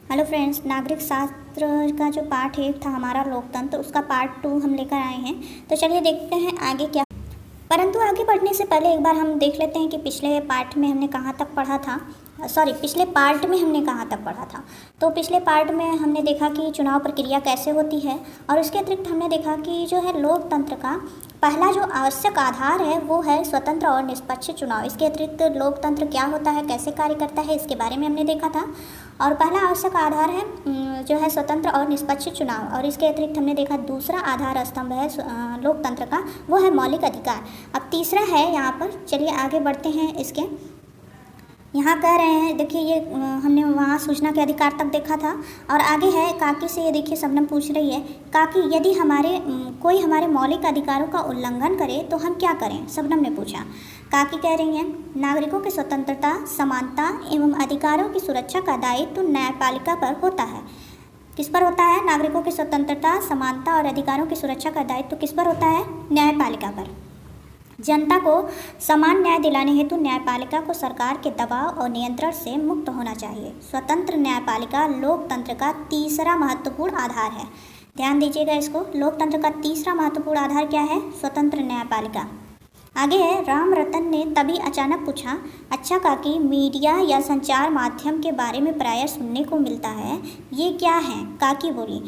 Hello friends, नागरिक शास्त्र का जो पार्ट 1 था हमारा लोकतंत्र, उसका पार्ट 2 हम लेकर आए हैं। तो चलिए देखते हैं आगे क्या। परंतु आगे बढ़ने से पहले एक बार हम देख लेते हैं कि पिछले पार्ट में हमने कहाँ तक पढ़ा था। पिछले पार्ट में हमने कहाँ तक पढ़ा था। तो पिछले पार्ट में हमने देखा कि चुनाव प्रक्रिया कैसे होती है, और उसके अतिरिक्त हमने देखा कि जो है लोकतंत्र का पहला जो आवश्यक आधार है वो है स्वतंत्र और निष्पक्ष चुनाव। इसके अतिरिक्त लोकतंत्र क्या होता है, कैसे कार्य करता है, इसके बारे में हमने देखा था। और पहला आवश्यक आधार है जो है स्वतंत्र और निष्पक्ष चुनाव, और इसके अतिरिक्त हमने देखा दूसरा आधार स्तंभ है लोकतंत्र का, वो है मौलिक अधिकार। अब तीसरा है यहाँ पर, चलिए आगे बढ़ते हैं। इसके यहाँ कह रहे हैं, देखिए ये हमने वहाँ सूचना के अधिकार तक देखा था, और आगे है काकी से। ये देखिए शबनम पूछ रही है, काकी यदि कोई हमारे मौलिक अधिकारों का उल्लंघन करे तो हम क्या करें, शबनम ने पूछा। काकी कह रही हैं, नागरिकों की स्वतंत्रता, समानता एवं अधिकारों की सुरक्षा का दायित्व तो न्यायपालिका पर होता है। किस पर होता है? नागरिकों की स्वतंत्रता, समानता और अधिकारों की सुरक्षा का दायित्व तो किस पर होता है? न्यायपालिका पर। जनता को समान न्याय दिलाने हेतु न्यायपालिका को सरकार के दबाव और नियंत्रण से मुक्त होना चाहिए। स्वतंत्र न्यायपालिका लोकतंत्र का तीसरा महत्वपूर्ण आधार है। ध्यान दीजिएगा इसको, लोकतंत्र का तीसरा महत्वपूर्ण आधार क्या है? स्वतंत्र न्यायपालिका। आगे है, राम रतन ने तभी अचानक पूछा, अच्छा काकी, मीडिया या संचार माध्यम के बारे में प्रायः सुनने को मिलता है, ये क्या है? काकी बोली,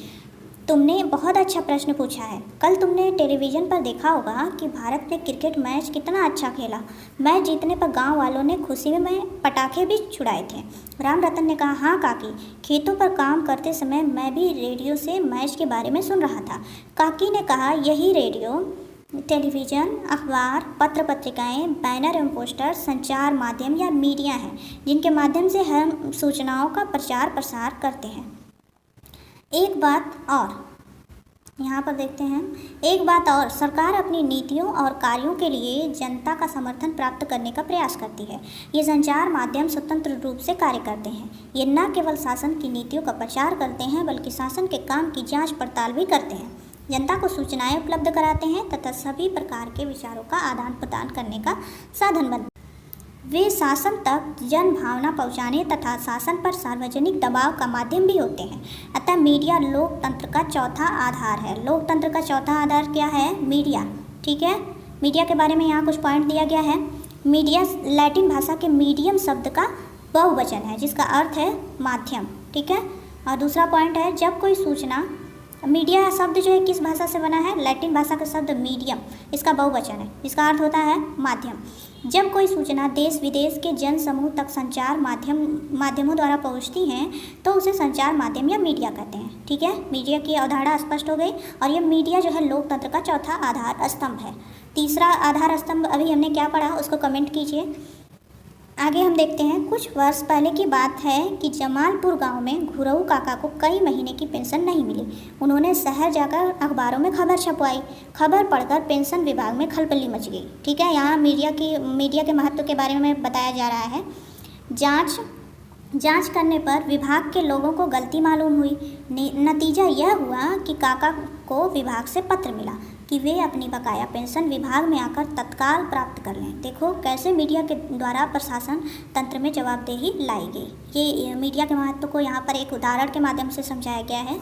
तुमने बहुत अच्छा प्रश्न पूछा है। कल तुमने टेलीविज़न पर देखा होगा कि भारत ने क्रिकेट मैच कितना अच्छा खेला। मैच जीतने पर गांव वालों ने खुशी में पटाखे भी छुड़ाए थे। राम रतन ने कहा, हाँ काकी, खेतों पर काम करते समय मैं भी रेडियो से मैच के बारे में सुन रहा था। काकी ने कहा, यही रेडियो, टेलीविज़न, अखबार, पत्र पत्रिकाएँ, बैनर एवं पोस्टर संचार माध्यम या मीडिया हैं, जिनके माध्यम से हम सूचनाओं का प्रचार प्रसार करते हैं। एक बात और, यहाँ पर देखते हैं, एक बात और, सरकार अपनी नीतियों और कार्यों के लिए जनता का समर्थन प्राप्त करने का प्रयास करती है। ये संचार माध्यम स्वतंत्र रूप से कार्य करते हैं। ये न केवल शासन की नीतियों का प्रचार करते हैं, बल्कि शासन के काम की जांच पड़ताल भी करते हैं, जनता को सूचनाएं उपलब्ध कराते हैं तथा सभी प्रकार के विचारों का आदान प्रदान करने का साधन बनते हैं। वे शासन तक जन भावना पहुँचाने तथा शासन पर सार्वजनिक दबाव का माध्यम भी होते हैं। अतः मीडिया लोकतंत्र का चौथा आधार है। लोकतंत्र का चौथा आधार क्या है? मीडिया। ठीक है, मीडिया के बारे में यहाँ कुछ पॉइंट दिया गया है। मीडिया लैटिन भाषा के मीडियम शब्द का बहुवचन है, जिसका अर्थ है माध्यम। ठीक है, और दूसरा पॉइंट है, जब कोई सूचना, मीडिया शब्द जो है किस भाषा से बना है? लैटिन भाषा का शब्द मीडियम, इसका बहुवचन है, जिसका अर्थ होता है माध्यम। जब कोई सूचना देश विदेश के जन समूह तक संचार माध्यमों द्वारा पहुंचती हैं तो उसे संचार माध्यम या मीडिया कहते हैं। ठीक है, मीडिया की अवधारणा स्पष्ट हो गई, और यह मीडिया जो है लोकतंत्र का चौथा आधार स्तंभ है। तीसरा आधार स्तंभ अभी हमने क्या पढ़ा, उसको कमेंट कीजिए। आगे हम देखते हैं, कुछ वर्ष पहले की बात है कि जमालपुर गांव में घुरऊ काका को कई महीने की पेंशन नहीं मिली। उन्होंने शहर जाकर अखबारों में खबर छपवाई। खबर पढ़कर पेंशन विभाग में खलबली मच गई। ठीक है, यहाँ मीडिया के महत्व के बारे में बताया जा रहा है। जांच करने पर विभाग के लोगों को गलती मालूम हुई। नतीजा यह हुआ कि काका को विभाग से पत्र मिला कि वे अपनी बकाया पेंशन विभाग में आकर तत्काल प्राप्त कर लें। देखो कैसे मीडिया के द्वारा प्रशासन तंत्र में जवाबदेही लाई गई। ये मीडिया के महत्व को यहाँ पर एक उदाहरण के माध्यम से समझाया गया है।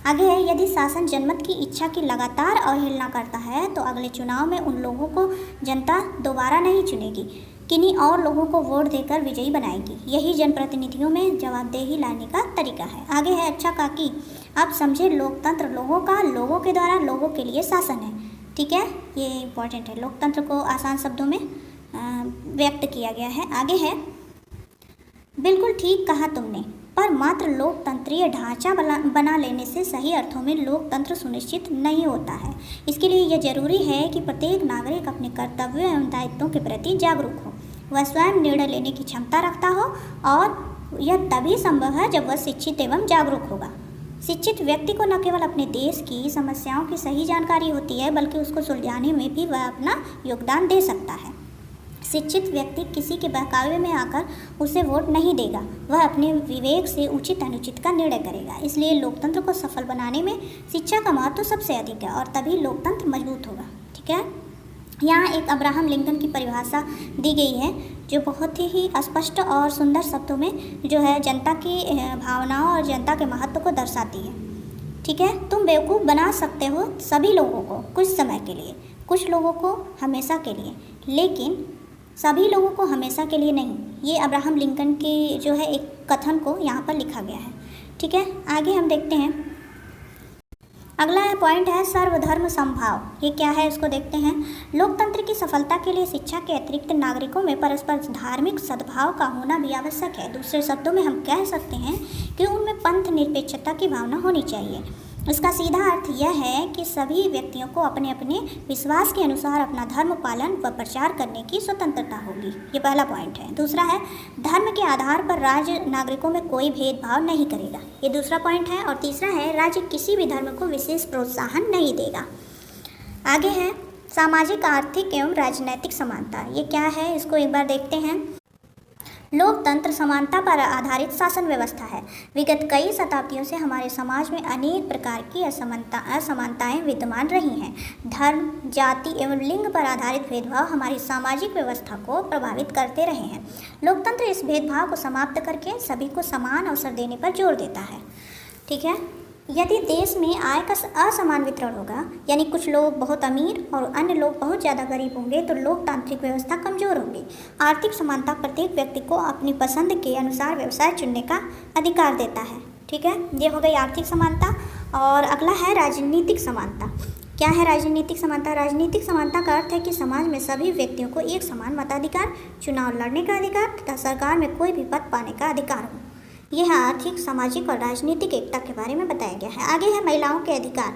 आगे है, यदि शासन जनमत की इच्छा की लगातार अवहेलना करता है तो अगले चुनाव में उन लोगों को जनता दोबारा नहीं चुनेगी, किन्हीं और लोगों को वोट देकर विजयी बनाएगी। यही जनप्रतिनिधियों में जवाबदेही लाने का तरीका है। आगे है, अच्छा काकी, आप समझे, लोकतंत्र लोगों का, लोगों के द्वारा लोगों के लिए शासन है। ठीक है, ये इम्पोर्टेंट है, लोकतंत्र को आसान शब्दों में व्यक्त किया गया है। आगे है, बिल्कुल ठीक कहा तुमने, पर मात्र लोकतंत्रीय ढांचा बना लेने से सही अर्थों में लोकतंत्र सुनिश्चित नहीं होता है। इसके लिए यह जरूरी है कि प्रत्येक नागरिक अपने कर्तव्यों एवं दायित्वों के प्रति जागरूक हो, वह स्वयं निर्णय लेने की क्षमता रखता हो, और यह तभी संभव है जब वह शिक्षित एवं जागरूक होगा। शिक्षित व्यक्ति को न केवल अपने देश की समस्याओं की सही जानकारी होती है, बल्कि उसको सुलझाने में भी वह अपना योगदान दे सकता है। शिक्षित व्यक्ति किसी के बहकावे में आकर उसे वोट नहीं देगा, वह अपने विवेक से उचित अनुचित का निर्णय करेगा। इसलिए लोकतंत्र को सफल बनाने में शिक्षा का महत्व सबसे अधिक है, और तभी लोकतंत्र मजबूत होगा। ठीक है, यहाँ एक अब्राहम लिंकन की परिभाषा दी गई है जो बहुत ही स्पष्ट और सुंदर शब्दों में जो है जनता की भावनाओं और जनता के महत्व को दर्शाती है। ठीक है, तुम बेवकूफ़ बना सकते हो सभी लोगों को कुछ समय के लिए, कुछ लोगों को हमेशा के लिए, लेकिन सभी लोगों को हमेशा के लिए नहीं। ये अब्राहम लिंकन की जो है एक कथन को यहाँ पर लिखा गया है। ठीक है, आगे हम देखते हैं। अगला पॉइंट है सर्वधर्म समभाव। ये क्या है इसको देखते हैं। लोकतंत्र की सफलता के लिए शिक्षा के अतिरिक्त नागरिकों में परस्पर धार्मिक सद्भाव का होना भी आवश्यक है। दूसरे शब्दों में हम कह सकते हैं कि उनमें पंथ निरपेक्षता की भावना होनी चाहिए। इसका सीधा अर्थ यह है कि सभी व्यक्तियों को अपने अपने विश्वास के अनुसार अपना धर्म पालन व प्रचार करने की स्वतंत्रता होगी। ये पहला पॉइंट है। दूसरा है धर्म के आधार पर राज्य नागरिकों में कोई भेदभाव नहीं करेगा। ये दूसरा पॉइंट है। और तीसरा है राज्य किसी भी धर्म को विशेष प्रोत्साहन नहीं देगा। आगे है सामाजिक, आर्थिक एवं राजनैतिक समानता। ये क्या है इसको एक बार देखते हैं। लोकतंत्र समानता पर आधारित शासन व्यवस्था है। विगत कई शताब्दियों से हमारे समाज में अनेक प्रकार की असमानताएं विद्यमान रही हैं। धर्म, जाति एवं लिंग पर आधारित भेदभाव हमारी सामाजिक व्यवस्था को प्रभावित करते रहे हैं। लोकतंत्र इस भेदभाव को समाप्त करके सभी को समान अवसर देने पर जोर देता है। ठीक है, यदि देश में आय का असमान वितरण होगा, यानी कुछ लोग बहुत अमीर और अन्य लोग बहुत ज़्यादा गरीब होंगे, तो लोकतांत्रिक व्यवस्था कमज़ोर होगी। आर्थिक समानता प्रत्येक व्यक्ति को अपनी पसंद के अनुसार व्यवसाय चुनने का अधिकार देता है। ठीक है, ये हो गई आर्थिक समानता। और अगला है राजनीतिक समानता। क्या है राजनीतिक समानता। राजनीतिक समानता का अर्थ है कि समाज में सभी व्यक्तियों को एक समान मताधिकार, चुनाव लड़ने का अधिकार तथा सरकार में कोई भी पद पाने का अधिकार हो। यह आर्थिक, सामाजिक और राजनीतिक एकता के बारे में बताया गया है। आगे है महिलाओं के अधिकार।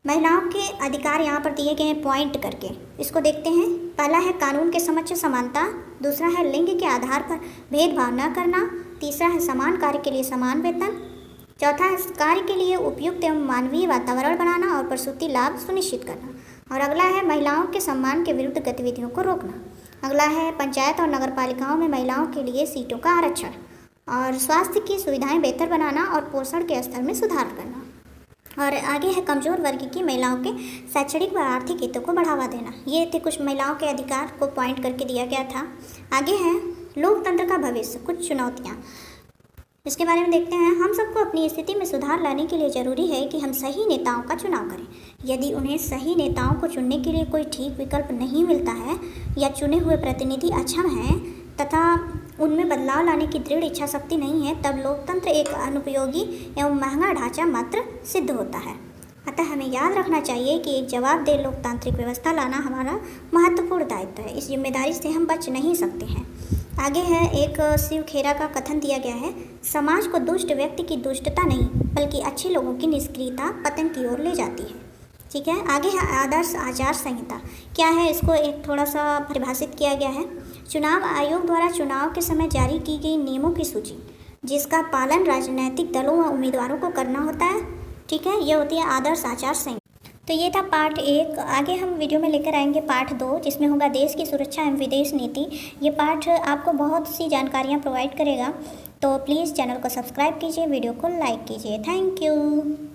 महिलाओं के अधिकार यहाँ पर दिए गए हैं पॉइंट करके, इसको देखते हैं। पहला है कानून के समक्ष समानता। दूसरा है लिंग के आधार पर भेदभाव न करना। तीसरा है समान कार्य के लिए समान वेतन। चौथा है कार्य के लिए उपयुक्त एवं मानवीय वातावरण बनाना और प्रसूति लाभ सुनिश्चित करना। और अगला है महिलाओं के सम्मान के विरुद्ध गतिविधियों को रोकना। अगला है पंचायत और नगर पालिकाओं में महिलाओं के लिए सीटों का आरक्षण। और स्वास्थ्य की सुविधाएं बेहतर बनाना और पोषण के स्तर में सुधार करना। और आगे है कमज़ोर वर्ग की महिलाओं के शैक्षणिक व आर्थिक हितों को बढ़ावा देना। ये थे कुछ महिलाओं के अधिकार को पॉइंट करके दिया गया था। आगे है लोकतंत्र का भविष्य, कुछ चुनौतियाँ, इसके बारे में देखते हैं। हम सबको अपनी स्थिति में सुधार लाने के लिए ज़रूरी है कि हम सही नेताओं का चुनाव करें। यदि उन्हें सही नेताओं को चुनने के लिए कोई ठीक विकल्प नहीं मिलता है या चुने हुए प्रतिनिधि अक्षम हैं तथा उनमें बदलाव लाने की दृढ़ इच्छा शक्ति नहीं है, तब लोकतंत्र एक अनुपयोगी एवं महंगा ढांचा मात्र सिद्ध होता है। अतः हमें याद रखना चाहिए कि एक जवाबदेह लोकतांत्रिक व्यवस्था लाना हमारा महत्वपूर्ण दायित्व है। इस जिम्मेदारी से हम बच नहीं सकते हैं। आगे है एक शिव खेरा का कथन दिया गया है, समाज को दुष्ट व्यक्ति की दुष्टता नहीं बल्कि अच्छे लोगों की निष्क्रियता पतन की ओर ले जाती है। ठीक है, आगे है आदर्श आचार संहिता। क्या है इसको एक थोड़ा सा परिभाषित किया गया है। चुनाव आयोग द्वारा चुनाव के समय जारी की गई नियमों की सूची जिसका पालन राजनीतिक दलों व उम्मीदवारों को करना होता है। ठीक है, यह होती है आदर्श आचार संहिता। तो ये था पार्ट 1। आगे हम वीडियो में लेकर आएंगे पार्ट 2 जिसमें होगा देश की सुरक्षा एवं विदेश नीति। ये पार्ट आपको बहुत सी जानकारियाँ प्रोवाइड करेगा। तो प्लीज़ चैनल को सब्सक्राइब कीजिए, वीडियो को लाइक कीजिए। Thank you.